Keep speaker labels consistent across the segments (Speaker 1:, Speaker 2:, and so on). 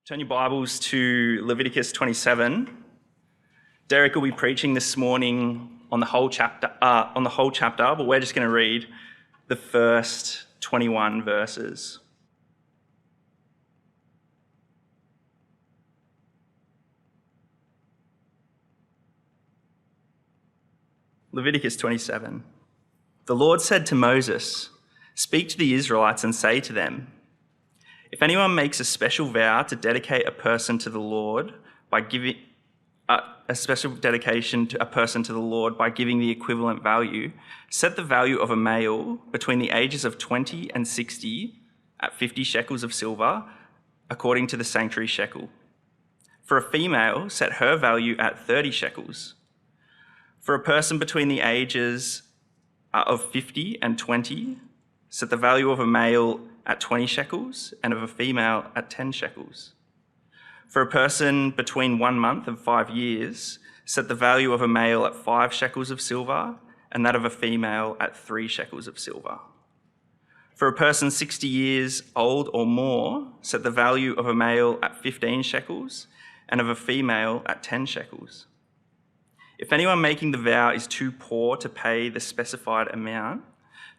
Speaker 1: Turn your Bibles to Leviticus 27. Derek will be preaching this morning on the whole chapter, but we're just going to read the first 21 verses. Leviticus 27. The Lord said to Moses, "Speak to the Israelites and say to them, if anyone makes a special vow to dedicate a person to the Lord by giving a special dedication to a person to the Lord by giving the equivalent value, set the value of a male between the ages of 20 and 60 at 50 shekels of silver, according to the sanctuary shekel. For a female, set her value at 30 shekels. For a person between the ages of 50 and 20, set the value of a male at 20 shekels and of a female at 10 shekels. For a person between 1 month and 5 years, set the value of a male at 5 shekels of silver and that of a female at 3 shekels of silver. For a person 60 years old or more, set the value of a male at 15 shekels and of a female at 10 shekels. If anyone making the vow is too poor to pay the specified amount,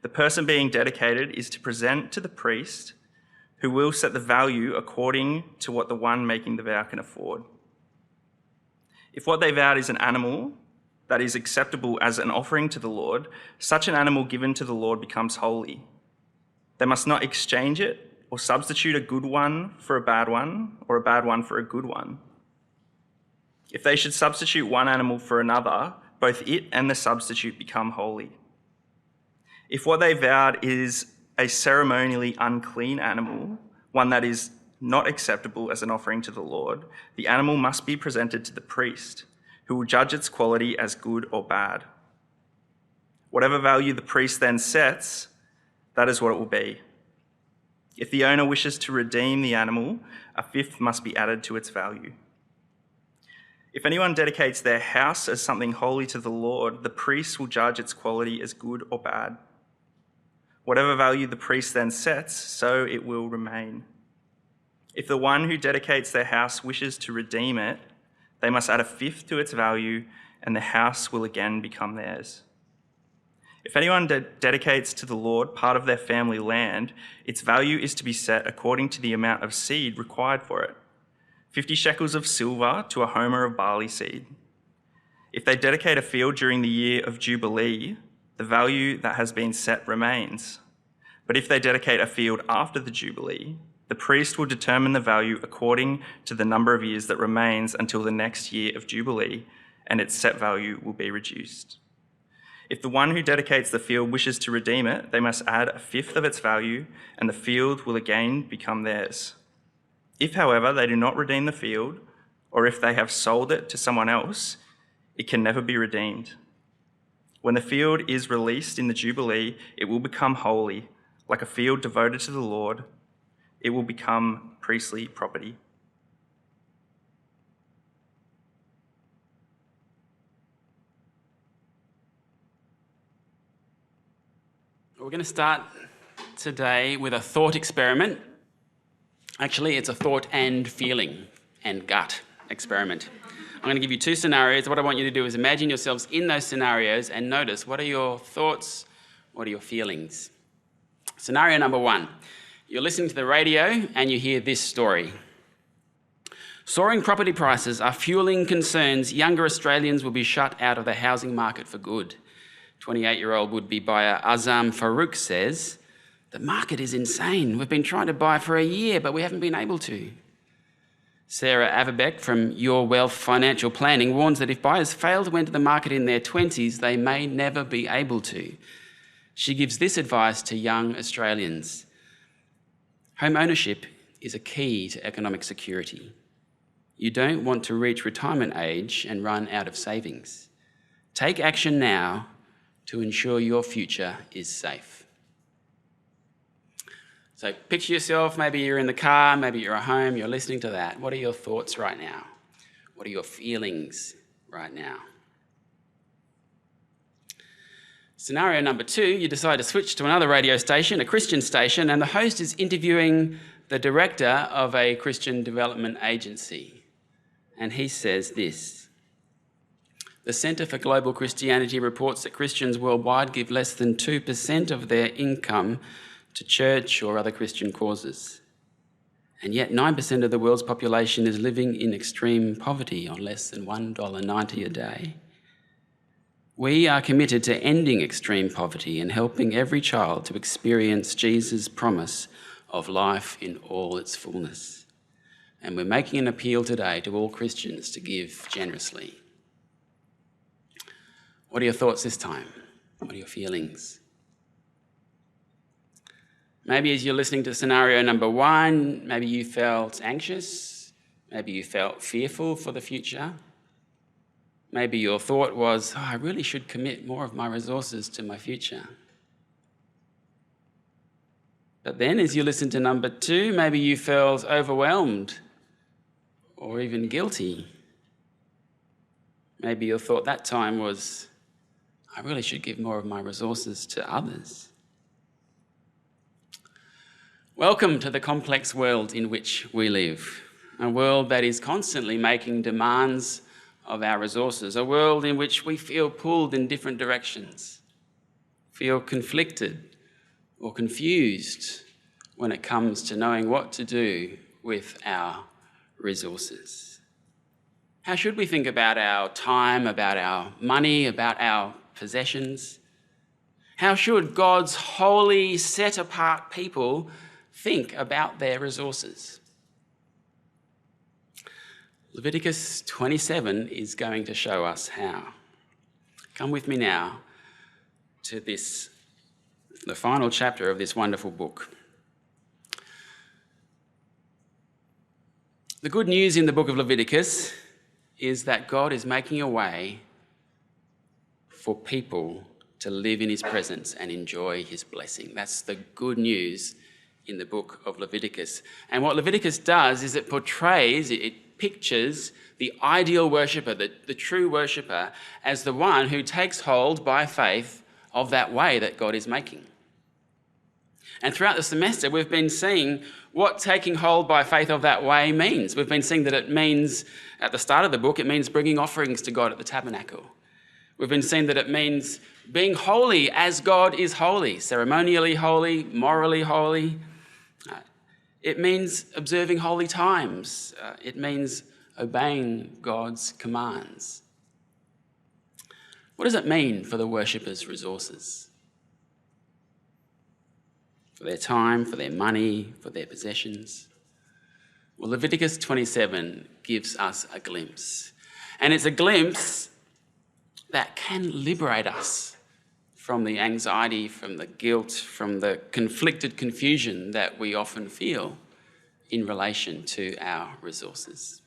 Speaker 1: the person being dedicated is to present to the priest, who will set the value according to what the one making the vow can afford. If what they vowed is an animal that is acceptable as an offering to the Lord, such an animal given to the Lord becomes holy. They must not exchange it or substitute a good one for a bad one or a bad one for a good one. If they should substitute one animal for another, both it and the substitute become holy. If what they vowed is a ceremonially unclean animal, one that is not acceptable as an offering to the Lord, the animal must be presented to the priest, who will judge its quality as good or bad. Whatever value the priest then sets, that is what it will be. If the owner wishes to redeem the animal, a fifth must be added to its value. If anyone dedicates their house as something holy to the Lord, the priest will judge its quality as good or bad. Whatever value the priest then sets, so it will remain. If the one who dedicates their house wishes to redeem it, they must add a fifth to its value, and the house will again become theirs. If anyone dedicates to the Lord part of their family land, its value is to be set according to the amount of seed required for it, 50 shekels of silver to a homer of barley seed. If they dedicate a field during the year of Jubilee, the value that has been set remains. But if they dedicate a field after the Jubilee, the priest will determine the value according to the number of years that remains until the next year of Jubilee, and its set value will be reduced. If the one who dedicates the field wishes to redeem it, they must add a fifth of its value, and the field will again become theirs. If, however, they do not redeem the field, or if they have sold it to someone else, it can never be redeemed. When the field is released in the Jubilee, it will become holy, like a field devoted to the Lord. It will become priestly property.
Speaker 2: We're going to start today with a thought experiment. Actually, it's a thought and feeling and gut experiment. I'm going to give you two scenarios. What I want you to do is imagine yourselves in those scenarios and notice what are your thoughts, what are your feelings. Scenario number one, you're listening to the radio and you hear this story. Soaring property prices are fueling concerns younger Australians will be shut out of the housing market for good. 28-year-old would-be buyer Azam Farouk says, "The market is insane. We've been trying to buy for a year, but we haven't been able to." Sarah Averbeck from Your Wealth Financial Planning warns that if buyers fail to enter the market in their 20s, they may never be able to. She gives this advice to young Australians. Home ownership is a key to economic security. You don't want to reach retirement age and run out of savings. Take action now to ensure your future is safe. So picture yourself, maybe you're in the car, maybe you're at home, you're listening to that. What are your thoughts right now? What are your feelings right now? Scenario number two, you decide to switch to another radio station, a Christian station, and the host is interviewing the the director of a Christian development agency. And he says this: the Centre for Global Christianity reports that Christians worldwide give less than 2% of their income to church or other Christian causes. And yet 9% of the world's population is living in extreme poverty on less than $1.90 a day. We are committed to ending extreme poverty and helping every child to experience Jesus' promise of life in all its fullness. And we're making an appeal today to all Christians to give generously. What are your thoughts this time? What are your feelings? Maybe as you're listening to scenario number 1, maybe you felt anxious, maybe you felt fearful for the future. Maybe your thought was, I really should commit more of my resources to my future. But then as you listen to number 2, maybe you felt overwhelmed or even guilty. Maybe your thought that time was, I really should give more of my resources to others. Welcome to the complex world in which we live, a world that is constantly making demands of our resources, a world in which we feel pulled in different directions, feel conflicted or confused when it comes to knowing what to do with our resources. How should we think about our time, about our money, about our possessions? How should God's holy, set-apart people think about their resources? Leviticus 27 is going to show us how. Come with me now to the final chapter of this wonderful book. The good news in the book of Leviticus is that God is making a way for people to live in his presence and enjoy his blessing. That's the good news in the book of Leviticus. And what Leviticus does is it portrays, it pictures the ideal worshipper, the true worshipper, as the one who takes hold by faith of that way that God is making. And throughout the semester, we've been seeing what taking hold by faith of that way means. We've been seeing that it means, at the start of the book, it means bringing offerings to God at the tabernacle. We've been seeing that it means being holy as God is holy, ceremonially holy, morally holy. It means observing holy times. It means obeying God's commands. What does it mean for the worshipper's resources? For their time, for their money, for their possessions? Well, Leviticus 27 gives us a glimpse. And it's a glimpse that can liberate us from the anxiety, from the guilt, from the conflicted confusion that we often feel in relation to our resources.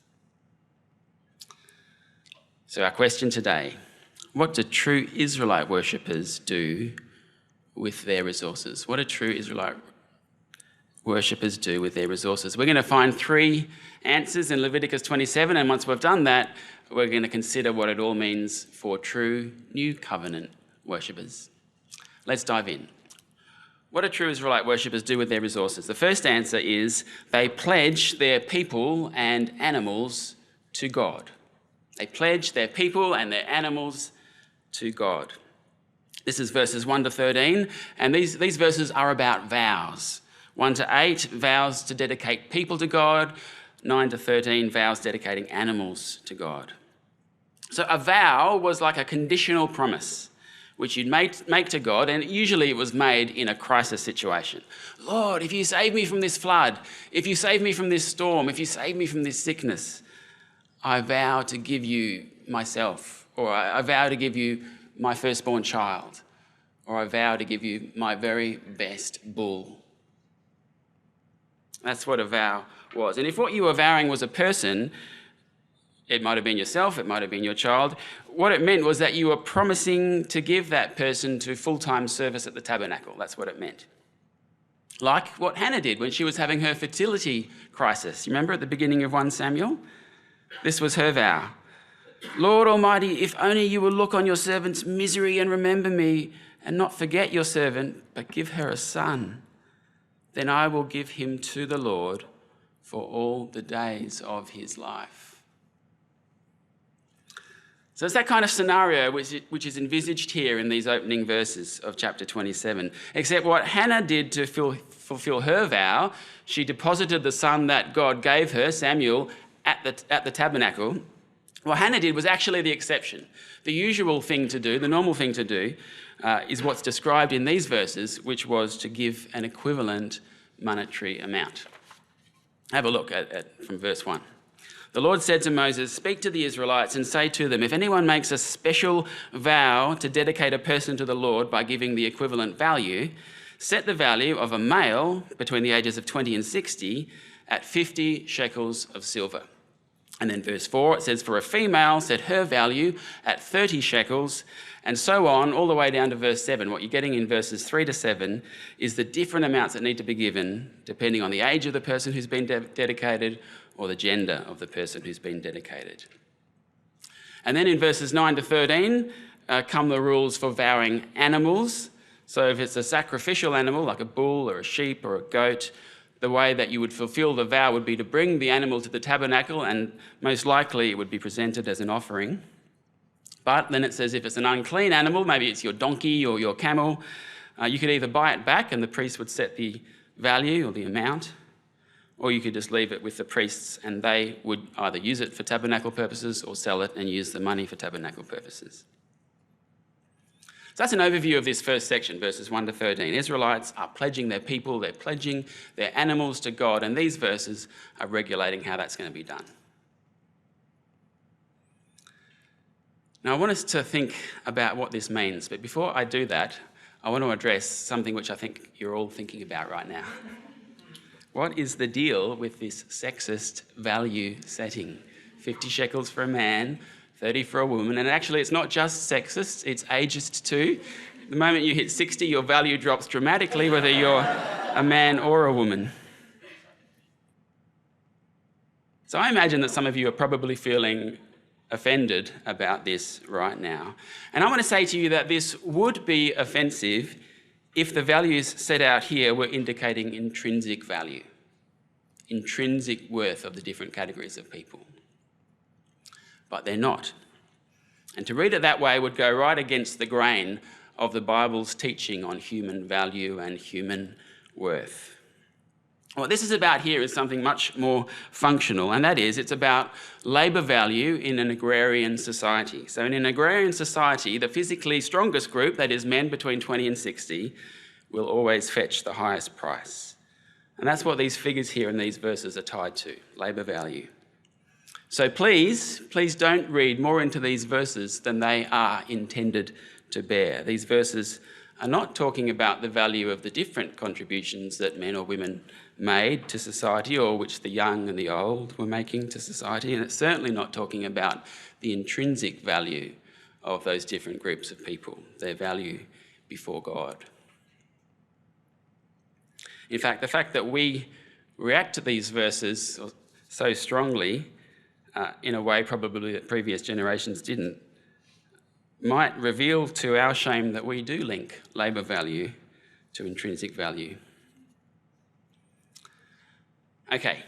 Speaker 2: So our question today, what do true Israelite worshippers do with their resources? What do true Israelite worshippers do with their resources? We're going to find 3 answers in Leviticus 27, and once we've done that, we're going to consider what it all means for true New Covenant worshippers. Let's dive in. What do true Israelite worshippers do with their resources? The first answer is they pledge their people and animals to God. They pledge their people and their animals to God. This is verses 1 to 13, and these verses are about vows. 1 to 8, vows to dedicate people to God. 9 to 13, vows dedicating animals to God. So a vow was like a conditional promise which you'd make to God, and usually it was made in a crisis situation. Lord, if you save me from this flood, if you save me from this storm, if you save me from this sickness, I vow to give you myself, or I vow to give you my firstborn child, or I vow to give you my very best bull. That's what a vow was. And if what you were vowing was a person, it might have been yourself, it might have been your child, what it meant was that you were promising to give that person to full-time service at the tabernacle. That's what it meant. Like what Hannah did when she was having her fertility crisis. You remember at the beginning of 1 Samuel? This was her vow. Lord Almighty, if only you will look on your servant's misery and remember me and not forget your servant, but give her a son. then I will give him to the Lord for all the days of his life. So it's that kind of scenario which is envisaged here in these opening verses of chapter 27. Except what Hannah did to fulfill her vow, she deposited the son that God gave her, Samuel, at the tabernacle. What Hannah did was actually the exception. The usual thing to do, the normal thing to do, is what's described in these verses, which was to give an equivalent monetary amount. Have a look from verse 1. The Lord said to Moses, "Speak to the Israelites and say to them, if anyone makes a special vow to dedicate a person to the Lord by giving the equivalent value, set the value of a male between the ages of 20 and 60 at 50 shekels of silver." And then verse 4, it says, "For a female, set her value at 30 shekels," and so on, all the way down to verse 7. What you're getting in verses 3 to 7 is the different amounts that need to be given depending on the age of the person who's been dedicated or the gender of the person who's been dedicated. And then in verses 9 to 13 come the rules for vowing animals. So if it's a sacrificial animal, like a bull or a sheep or a goat, the way that you would fulfill the vow would be to bring the animal to the tabernacle, and most likely it would be presented as an offering. But then it says if it's an unclean animal, maybe it's your donkey or your camel, you could either buy it back and the priest would set the value or the amount, or you could just leave it with the priests and they would either use it for tabernacle purposes or sell it and use the money for tabernacle purposes. So that's an overview of this first section, verses 1 to 13. Israelites are pledging their people, they're pledging their animals to God, and these verses are regulating how that's going to be done. Now, I want us to think about what this means, but before I do that, I want to address something which I think you're all thinking about right now. What is the deal with this sexist value setting? 50 shekels for a man, 30 for a woman, and actually it's not just sexist, it's ageist too. The moment you hit 60, your value drops dramatically, whether you're a man or a woman. So I imagine that some of you are probably feeling offended about this right now. And I want to say to you that this would be offensive if the values set out here were indicating intrinsic value, intrinsic worth of the different categories of people. But they're not. And to read it that way would go right against the grain of the Bible's teaching on human value and human worth. What this is about here is something much more functional, and that is it's about labour value in an agrarian society. So in an agrarian society, the physically strongest group, that is men between 20 and 60, will always fetch the highest price. And that's what these figures here in these verses are tied to, labour value. So please don't read more into these verses than they are intended to bear. These verses are not talking about the value of the different contributions that men or women made to society, or which the young and the old were making to society, and it's certainly not talking about the intrinsic value of those different groups of people, their value before God. In fact, the fact that we react to these verses so strongly, in a way probably that previous generations didn't, might reveal to our shame that we do link labour value to intrinsic value. Okay,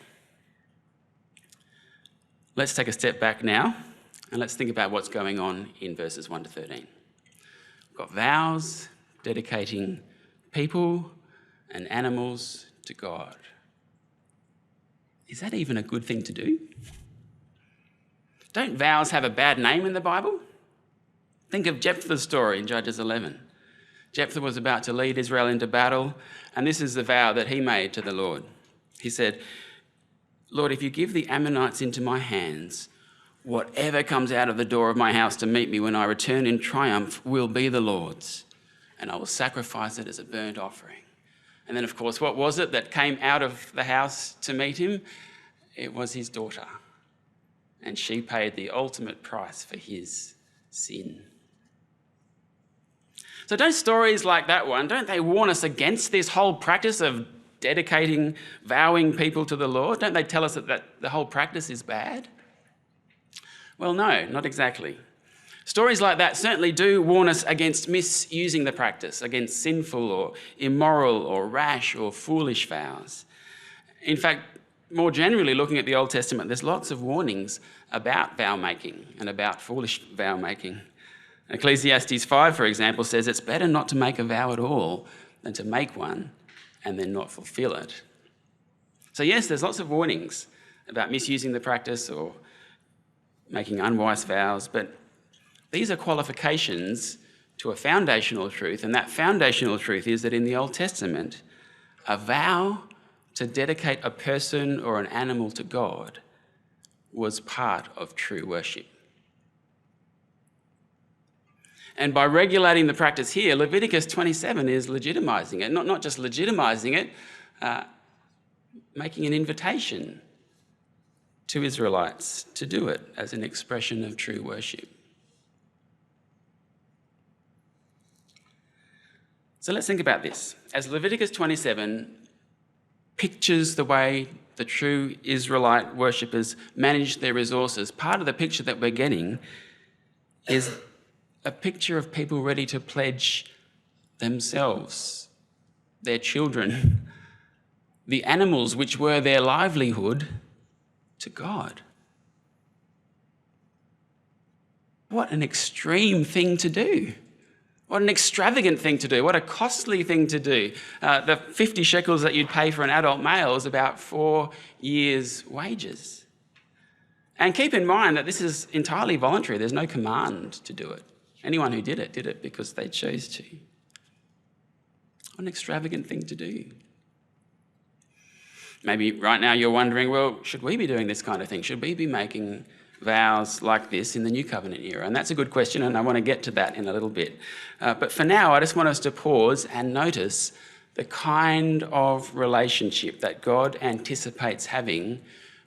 Speaker 2: let's take a step back now and let's think about what's going on in verses 1 to 13. We've got vows dedicating people and animals to God. Is that even a good thing to do? Don't vows have a bad name in the Bible? Think of Jephthah's story in Judges 11. Jephthah was about to lead Israel into battle, and this is the vow that he made to the Lord. He said, "Lord, if you give the Ammonites into my hands, whatever comes out of the door of my house to meet me when I return in triumph will be the Lord's, and I will sacrifice it as a burnt offering." And then, of course, what was it that came out of the house to meet him? It was his daughter, and she paid the ultimate price for his sin. So don't stories like that one, don't they warn us against this whole practice of dedicating, vowing people to the Lord? Don't they tell us that the whole practice is bad? Well, no, not exactly. Stories like that certainly do warn us against misusing the practice, against sinful or immoral or rash or foolish vows. In fact, more generally, looking at the Old Testament, there's lots of warnings about vow making and about foolish vow making. Ecclesiastes 5, for example, says it's better not to make a vow at all than to make one and then not fulfill it. So yes, there's lots of warnings about misusing the practice or making unwise vows, but these are qualifications to a foundational truth, and that foundational truth is that in the Old Testament, a vow to dedicate a person or an animal to God was part of true worship. And by regulating the practice here, Leviticus 27 is legitimising it, not just legitimising it, making an invitation to Israelites to do it as an expression of true worship. So let's think about this. As Leviticus 27 pictures the way the true Israelite worshippers manage their resources, part of the picture that we're getting is a picture of people ready to pledge themselves, their children, the animals which were their livelihood, to God. What an extreme thing to do. What an extravagant thing to do. What a costly thing to do. The 50 shekels that you'd pay for an adult male is about 4 years' wages. And keep in mind that this is entirely voluntary. There's no command to do it. Anyone who did it because they chose to. What an extravagant thing to do. Maybe right now you're wondering, well, should we be doing this kind of thing? Should we be making vows like this in the New Covenant era? And that's a good question, and I want to get to that in a little bit. But for now, I just want us to pause and notice the kind of relationship that God anticipates having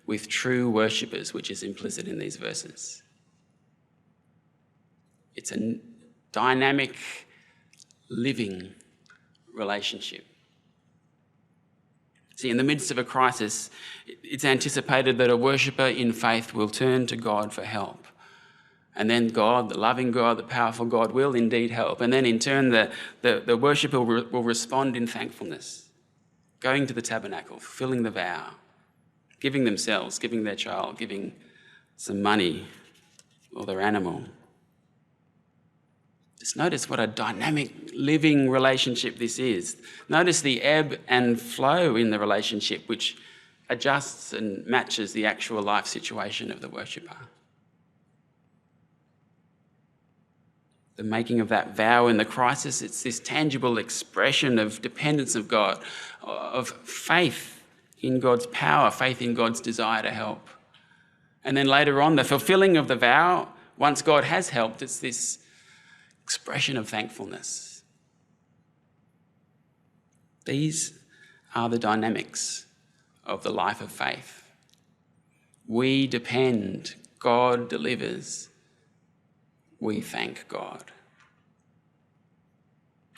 Speaker 2: with true worshippers, which is implicit in these verses. It's a dynamic, living relationship. See, in the midst of a crisis, it's anticipated that a worshipper in faith will turn to God for help. And then God, the loving God, the powerful God, will indeed help. And then in turn, the worshipper will respond in thankfulness, going to the tabernacle, fulfilling the vow, giving themselves, giving their child, giving some money or their animal. Just notice what a dynamic, living relationship this is. Notice the ebb and flow in the relationship, which adjusts and matches the actual life situation of the worshipper. The making of that vow in the crisis, it's this tangible expression of dependence of God, of faith in God's power, faith in God's desire to help. And then later on, the fulfilling of the vow, once God has helped, it's this expression of thankfulness. These are the dynamics of the life of faith. We depend, God delivers, we thank God.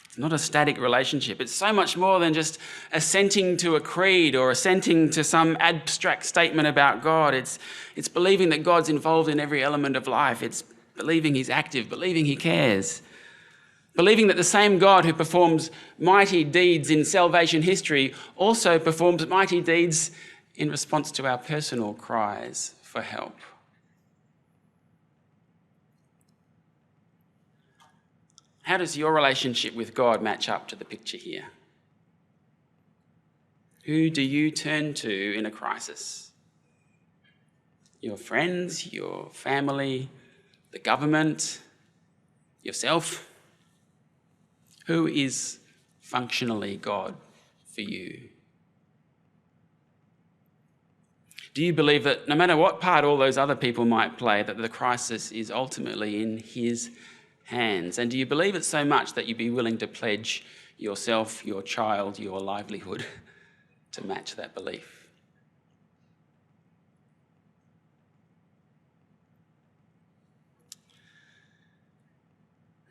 Speaker 2: It's not a static relationship. It's so much more than just assenting to a creed or assenting to some abstract statement about God. It's believing that God's involved in every element of life. It's believing he's active, believing he cares, believing that the same God who performs mighty deeds in salvation history also performs mighty deeds in response to our personal cries for help. How does your relationship with God match up to the picture here? Who do you turn to in a crisis? Your friends, your family, the government, yourself? Who is functionally God for you? Do you believe that no matter what part all those other people might play, that the crisis is ultimately in his hands? And do you believe it so much that you'd be willing to pledge yourself, your child, your livelihood to match that belief?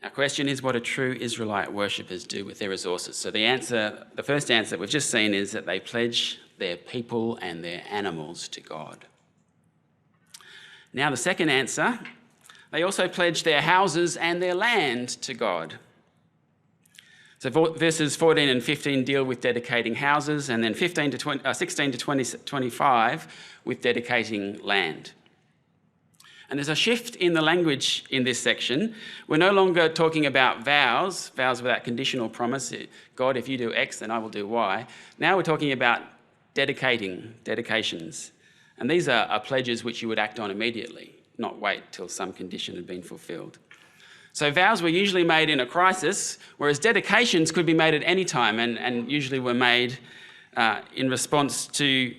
Speaker 2: Our question is, what do true Israelite worshippers do with their resources? So the first answer that we've just seen is that they pledge their people and their animals to God. Now the second answer They also pledged their houses and their land to God. So verses 14 and 15 deal with dedicating houses, and then 16 to 25 with dedicating land. And there's a shift in the language in this section. We're no longer talking about vows without conditional promise. God, if you do X, then I will do Y. Now we're talking about dedications. And these are pledges which you would act on immediately, not wait till some condition had been fulfilled. So vows were usually made in a crisis, whereas dedications could be made at any time and usually were made in response to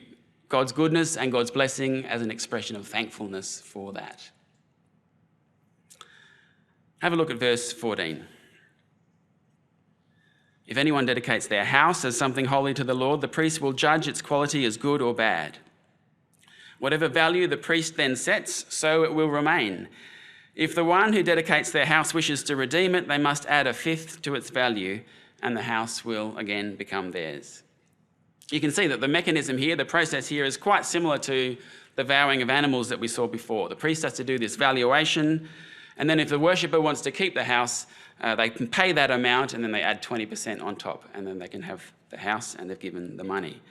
Speaker 2: God's goodness and God's blessing as an expression of thankfulness for that. Have a look at verse 14. If anyone dedicates their house as something holy to the Lord, the priest will judge its quality as good or bad. Whatever value the priest then sets, so it will remain. If the one who dedicates their house wishes to redeem it, they must add a fifth to its value, and the house will again become theirs. You can see that the mechanism here, the process here, is quite similar to the vowing of animals that we saw before. The priest has to do this valuation, and then if the worshipper wants to keep the house, they can pay that amount, and then they add 20% on top, and then they can have the house, and they've given the money.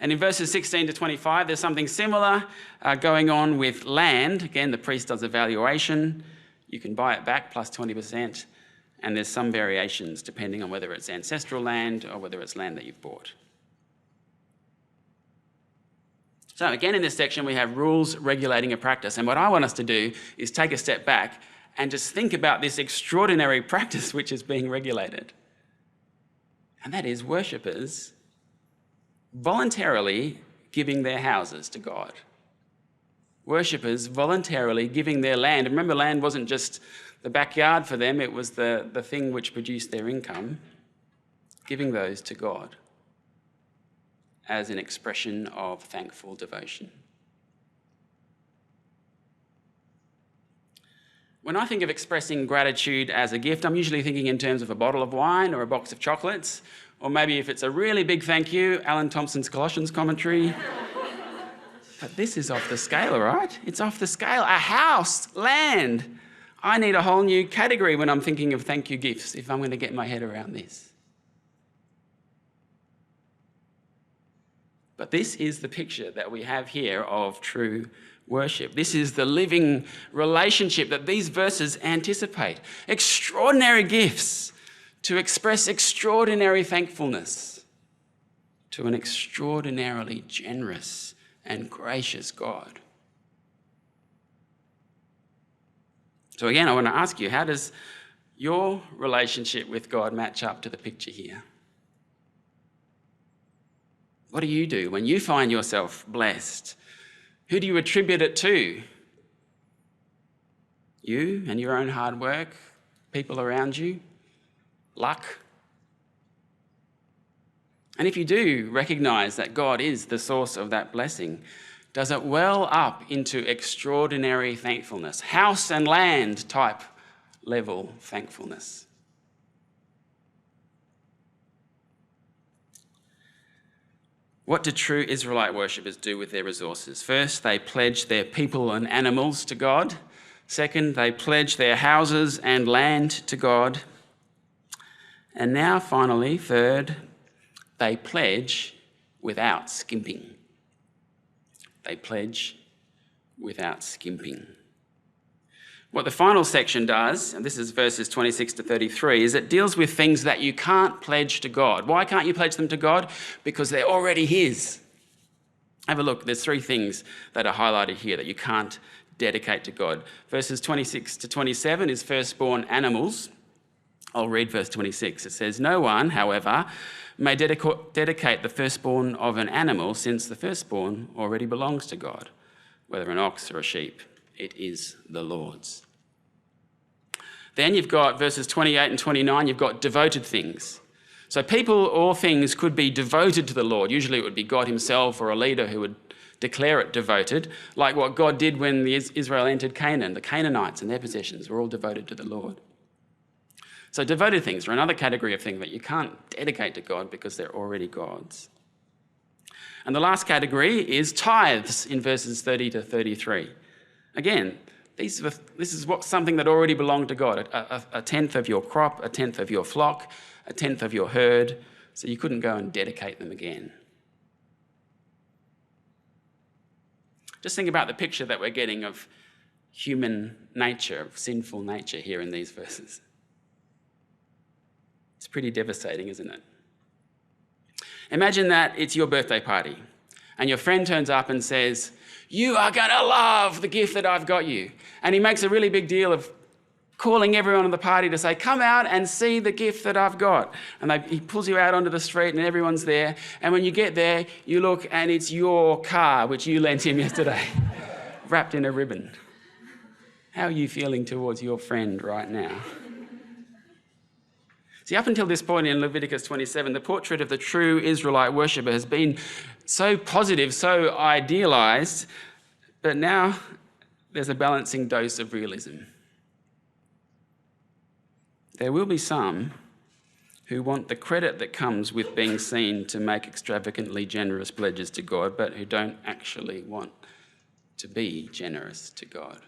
Speaker 2: And in verses 16 to 25, there's something similar going on with land. Again, the priest does a valuation. You can buy it back plus 20%, and there's some variations depending on whether it's ancestral land or whether it's land that you've bought. So again, in this section, we have rules regulating a practice. And what I want us to do is take a step back and just think about this extraordinary practice which is being regulated. And that is worshippers voluntarily giving their houses to God. Worshippers voluntarily giving their land. And remember, land wasn't just the backyard for them, it was the thing which produced their income, giving those to God as an expression of thankful devotion. When I think of expressing gratitude as a gift, I'm usually thinking in terms of a bottle of wine or a box of chocolates, or maybe if it's a really big thank you, Alan Thompson's Colossians commentary. But this is off the scale, right? It's off the scale. A house, land. I need a whole new category when I'm thinking of thank you gifts if I'm going to get my head around this. But this is the picture that we have here of true worship. This is the living relationship that these verses anticipate. Extraordinary gifts to express extraordinary thankfulness to an extraordinarily generous and gracious God. So again, I want to ask you, how does your relationship with God match up to the picture here? What do you do when you find yourself blessed? Who do you attribute it to? You and your own hard work? People around you? Luck? And if you do recognise that God is the source of that blessing, does it well up into extraordinary thankfulness, house and land type level thankfulness? What do true Israelite worshippers do with their resources? First, they pledge their people and animals to God. Second, they pledge their houses and land to God. And now, finally, third, they pledge without skimping. They pledge without skimping. What the final section does, and this is verses 26 to 33, is it deals with things that you can't pledge to God. Why can't you pledge them to God? Because they're already His. Have a look. There's three things that are highlighted here that you can't dedicate to God. Verses 26 to 27 is firstborn animals. I'll read verse 26. It says, "No one, however, may dedicate the firstborn of an animal, since the firstborn already belongs to God, whether an ox or a sheep. It is the Lord's." Then you've got verses 28 and 29, you've got devoted things. So people or things could be devoted to the Lord. Usually it would be God himself or a leader who would declare it devoted, like what God did when Israel entered Canaan. The Canaanites and their possessions were all devoted to the Lord. So devoted things are another category of thing that you can't dedicate to God because they're already God's. And the last category is tithes in verses 30 to 33. Again, This is something that already belonged to God, a tenth of your crop, a tenth of your flock, a tenth of your herd, so you couldn't go and dedicate them again. Just think about the picture that we're getting of human nature, of sinful nature here in these verses. It's pretty devastating, isn't it? Imagine that it's your birthday party and your friend turns up and says, "You are going to love the gift that I've got you." And he makes a really big deal of calling everyone at the party to say, "Come out and see the gift that I've got." And he pulls you out onto the street and everyone's there. And when you get there, you look and it's your car, which you lent him yesterday, wrapped in a ribbon. How are you feeling towards your friend right now? See, up until this point in Leviticus 27, the portrait of the true Israelite worshipper has been so positive, so idealised, but now there's a balancing dose of realism. There will be some who want the credit that comes with being seen to make extravagantly generous pledges to God, but who don't actually want to be generous to God.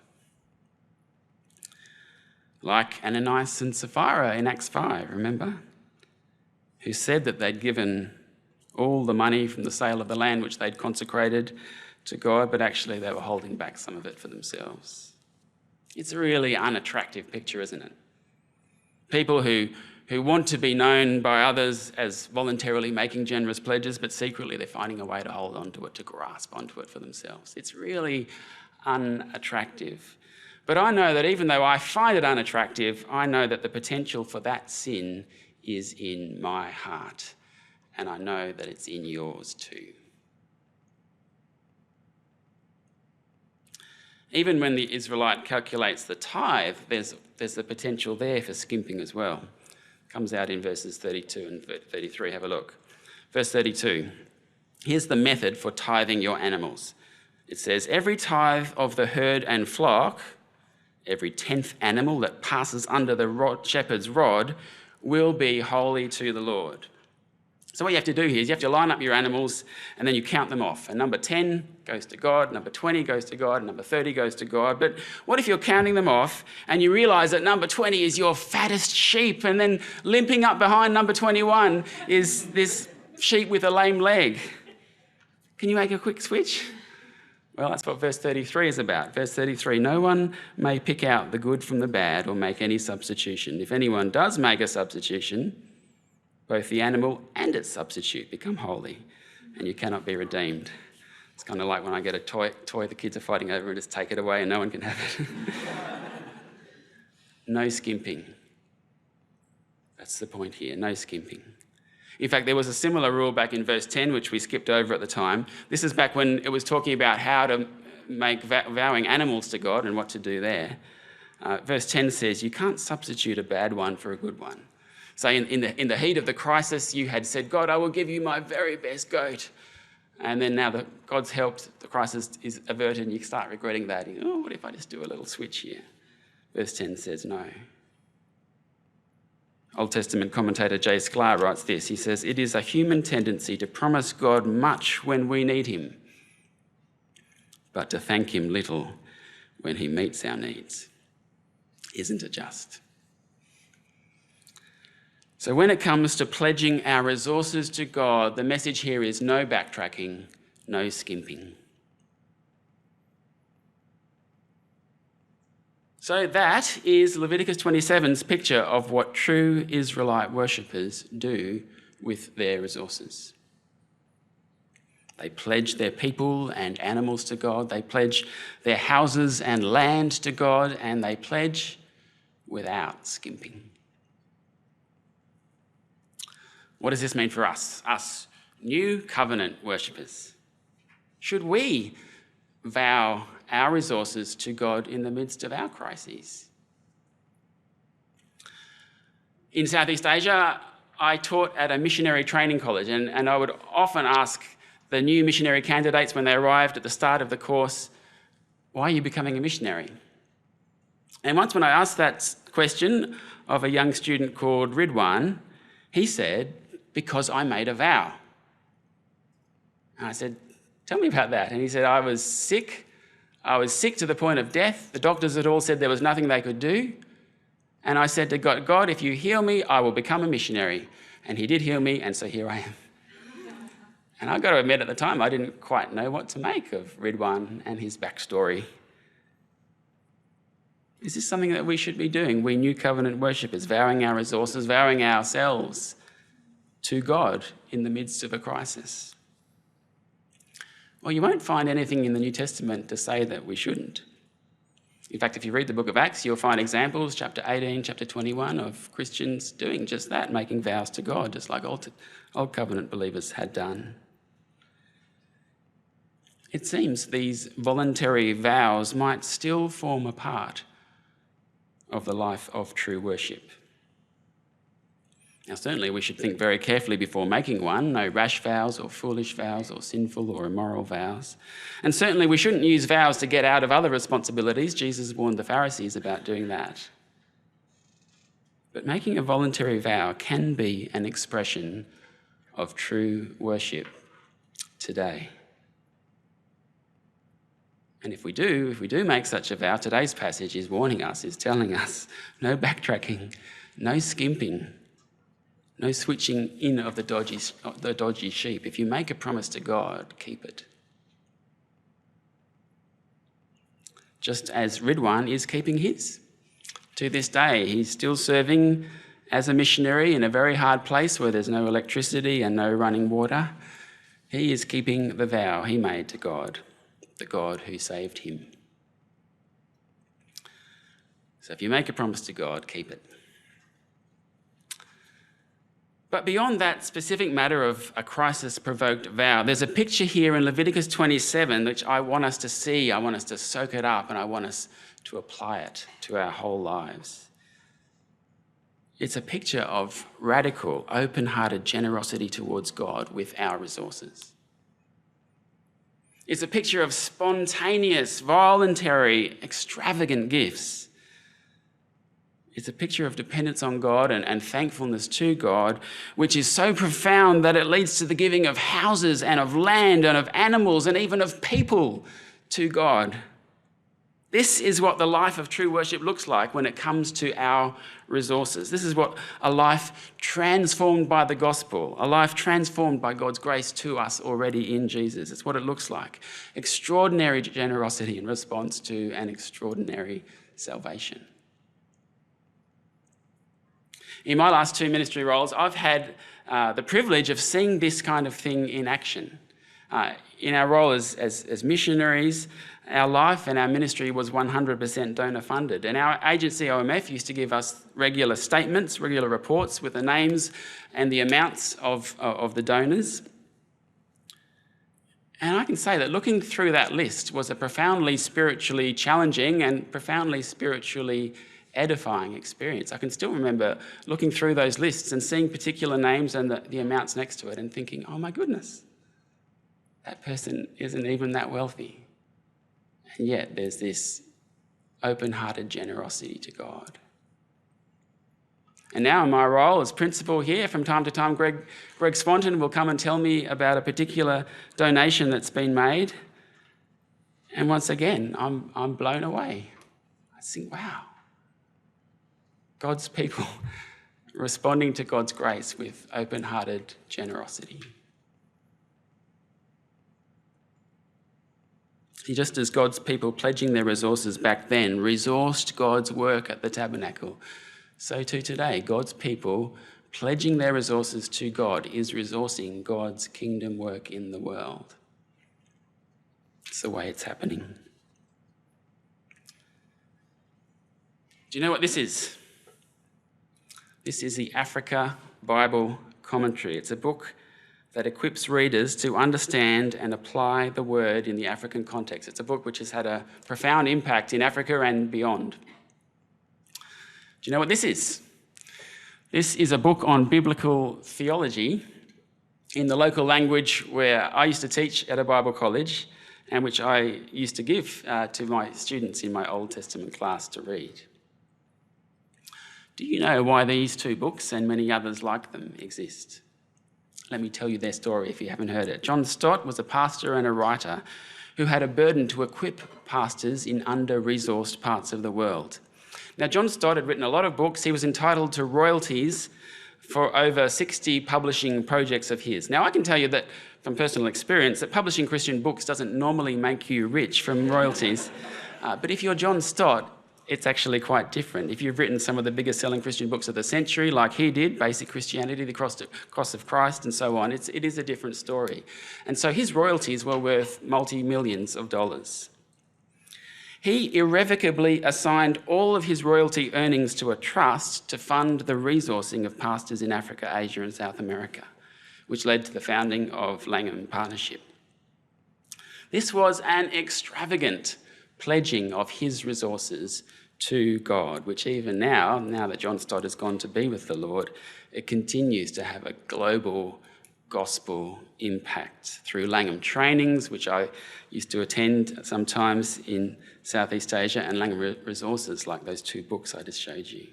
Speaker 2: Like Ananias and Sapphira in Acts 5, remember? Who said that they'd given all the money from the sale of the land which they'd consecrated to God, but actually they were holding back some of it for themselves. It's a really unattractive picture, isn't it? People who want to be known by others as voluntarily making generous pledges, but secretly they're finding a way to hold on to it, to grasp onto it for themselves. It's really unattractive. But I know that even though I find it unattractive, I know that the potential for that sin is in my heart, and I know that it's in yours too. Even when the Israelite calculates the tithe, there's the potential there for skimping as well. It comes out in verses 32 and 33. Have a look. Verse 32. Here's the method for tithing your animals. It says, "Every tithe of the herd and flock, every 10th animal that passes under the shepherd's rod will be holy to the Lord." So what you have to do here is you have to line up your animals and then you count them off. And number 10 goes to God, number 20 goes to God, and number 30 goes to God. But what if you're counting them off and you realise that number 20 is your fattest sheep, and then limping up behind number 21 is this sheep with a lame leg? Can you make a quick switch? Well, that's what verse 33 is about. Verse 33, "No one may pick out the good from the bad or make any substitution. If anyone does make a substitution, both the animal and its substitute become holy, and you cannot be redeemed." It's kind of like when I get a toy the kids are fighting over and just take it away and no one can have it. No skimping. That's the point here, no skimping. In fact, there was a similar rule back in verse 10, which we skipped over at the time. This is back when it was talking about how to make vowing animals to God and what to do there. Verse 10 says, you can't substitute a bad one for a good one. So in the heat of the crisis, you had said, "God, I will give you my very best goat." And then now that God's helped, the crisis is averted and you start regretting that. You go, "Oh, what if I just do a little switch here?" Verse 10 says no. Old Testament commentator J. Sklar writes this. He says, "It is a human tendency to promise God much when we need him, but to thank him little when he meets our needs. Isn't it just?" So when it comes to pledging our resources to God, the message here is no backtracking, no skimping. So that is Leviticus 27's picture of what true Israelite worshippers do with their resources. They pledge their people and animals to God. They pledge their houses and land to God, and they pledge without skimping. What does this mean for us new covenant worshippers? Should we vow our resources to God in the midst of our crises? In Southeast Asia, I taught at a missionary training college, and I would often ask the new missionary candidates when they arrived at the start of the course, "Why are you becoming a missionary?" And once when I asked that question of a young student called Ridwan, he said, "Because I made a vow." And I said, "Tell me about that." And he said, "I was sick, I was sick to the point of death. The doctors had all said there was nothing they could do. And I said to God, God, if you heal me, I will become a missionary. And he did heal me, and so here I am. And I've got to admit, at the time, I didn't quite know what to make of Ridwan and his backstory. Is this something that we should be doing? We New Covenant worshippers, vowing our resources, vowing ourselves to God in the midst of a crisis. Well, you won't find anything in the New Testament to say that we shouldn't. In fact, if you read the book of Acts, you'll find examples, chapter 18, chapter 21, of Christians doing just that, making vows to God, just like Old Covenant believers had done. It seems these voluntary vows might still form a part of the life of true worship. Now, certainly we should think very carefully before making one. No rash vows or foolish vows or sinful or immoral vows. And certainly we shouldn't use vows to get out of other responsibilities. Jesus warned the Pharisees about doing that. But making a voluntary vow can be an expression of true worship today. And if we do make such a vow, today's passage is warning us, is telling us, no backtracking, no skimping, no switching in of the dodgy sheep. If you make a promise to God, keep it. Just as Ridwan is keeping his. To this day, he's still serving as a missionary in a very hard place where there's no electricity and no running water. He is keeping the vow he made to God, the God who saved him. So if you make a promise to God, keep it. But beyond that specific matter of a crisis-provoked vow, there's a picture here in Leviticus 27 which I want us to see, I want us to soak it up, and I want us to apply it to our whole lives. It's a picture of radical, open-hearted generosity towards God with our resources. It's a picture of spontaneous, voluntary, extravagant gifts. It's a picture of dependence on God and thankfulness to God, which is so profound that it leads to the giving of houses and of land and of animals and even of people to God. This is what the life of true worship looks like when it comes to our resources. This is what a life transformed by the gospel, a life transformed by God's grace to us already in Jesus. It's what it looks like. Extraordinary generosity in response to an extraordinary salvation. In my last 2 ministry roles, I've had the privilege of seeing this kind of thing in action. In our role as missionaries, our life and our ministry was 100% donor funded. And our agency, OMF, used to give us regular statements, regular reports with the names and the amounts of the donors. And I can say that looking through that list was a profoundly spiritually challenging and profoundly spiritually edifying experience. I can still remember looking through those lists and seeing particular names and the amounts next to it and thinking, oh my goodness, that person isn't even that wealthy. And yet there's this open-hearted generosity to God. And now in my role as principal here, from time to time, Greg Swanton will come and tell me about a particular donation that's been made. And once again, I'm blown away. I think, wow, God's people responding to God's grace with open-hearted generosity. Just as God's people pledging their resources back then resourced God's work at the tabernacle, so too today, God's people pledging their resources to God is resourcing God's kingdom work in the world. It's the way it's happening. Do you know what this is? This is the Africa Bible Commentary. It's a book that equips readers to understand and apply the word in the African context. It's a book which has had a profound impact in Africa and beyond. Do you know what this is? This is a book on biblical theology in the local language where I used to teach at a Bible college and which I used to give to my students in my Old Testament class to read. Do you know why these 2 books and many others like them exist? Let me tell you their story if you haven't heard it. John Stott was a pastor and a writer who had a burden to equip pastors in under-resourced parts of the world. Now, John Stott had written a lot of books. He was entitled to royalties for over 60 publishing projects of his. Now, I can tell you that from personal experience that publishing Christian books doesn't normally make you rich from royalties. But if you're John Stott, it's actually quite different. If you've written some of the biggest selling Christian books of the century, like he did, Basic Christianity, The Cross of Christ, and so on, it is a different story. And so his royalties were worth multi-millions of dollars. He irrevocably assigned all of his royalty earnings to a trust to fund the resourcing of pastors in Africa, Asia, and South America, which led to the founding of Langham Partnership. This was an extravagant pledging of his resources to God, which even now that John Stott has gone to be with the Lord, it continues to have a global gospel impact through Langham trainings, which I used to attend sometimes in Southeast Asia, and Langham resources like those 2 books I just showed you.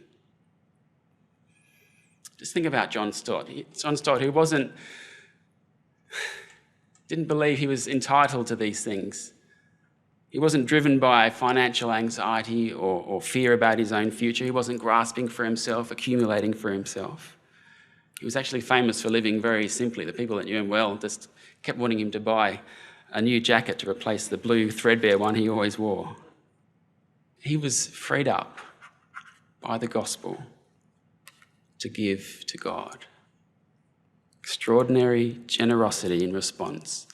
Speaker 2: Just think about John Stott. John Stott, who didn't believe he was entitled to these things. He wasn't driven by financial anxiety or fear about his own future. He wasn't grasping for himself, accumulating for himself. He was actually famous for living very simply. The people that knew him well just kept wanting him to buy a new jacket to replace the blue threadbare one he always wore. He was freed up by the gospel to give to God. Extraordinary generosity in response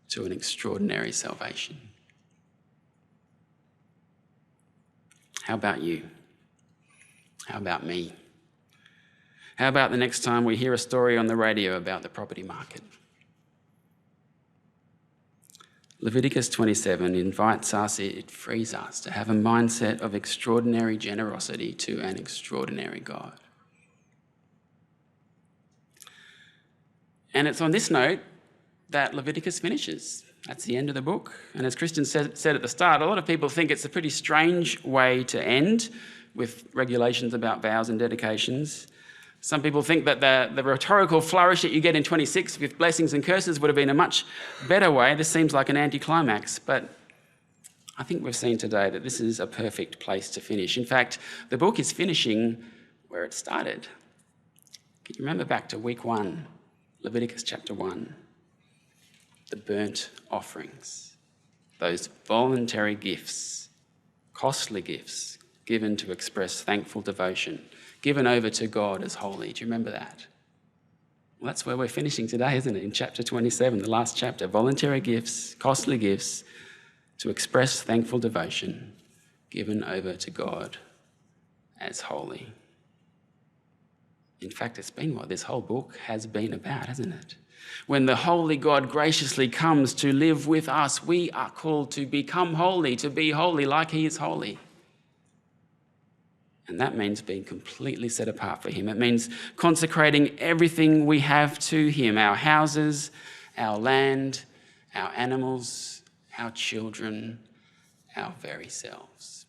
Speaker 2: to an extraordinary salvation. How about you? How about me? How about the next time we hear a story on the radio about the property market? Leviticus 27 invites us, it frees us to have a mindset of extraordinary generosity to an extraordinary God. And it's on this note that Leviticus finishes. That's the end of the book. And as Kristen said at the start, a lot of people think it's a pretty strange way to end with regulations about vows and dedications. Some people think that the rhetorical flourish that you get in 26 with blessings and curses would have been a much better way. This seems like an anticlimax, but I think we've seen today that this is a perfect place to finish. In fact, the book is finishing where it started. Can you remember back to week 1, Leviticus chapter 1? The burnt offerings, those voluntary gifts, costly gifts given to express thankful devotion, given over to God as holy. Do you remember that? Well, that's where we're finishing today, isn't it? In chapter 27, the last chapter. Voluntary gifts, costly gifts to express thankful devotion, given over to God as holy. In fact, it's been what this whole book has been about, hasn't it? When the holy God graciously comes to live with us, we are called to become holy, to be holy like he is holy. And that means being completely set apart for him. It means consecrating everything we have to him, our houses, our land, our animals, our children, our very selves.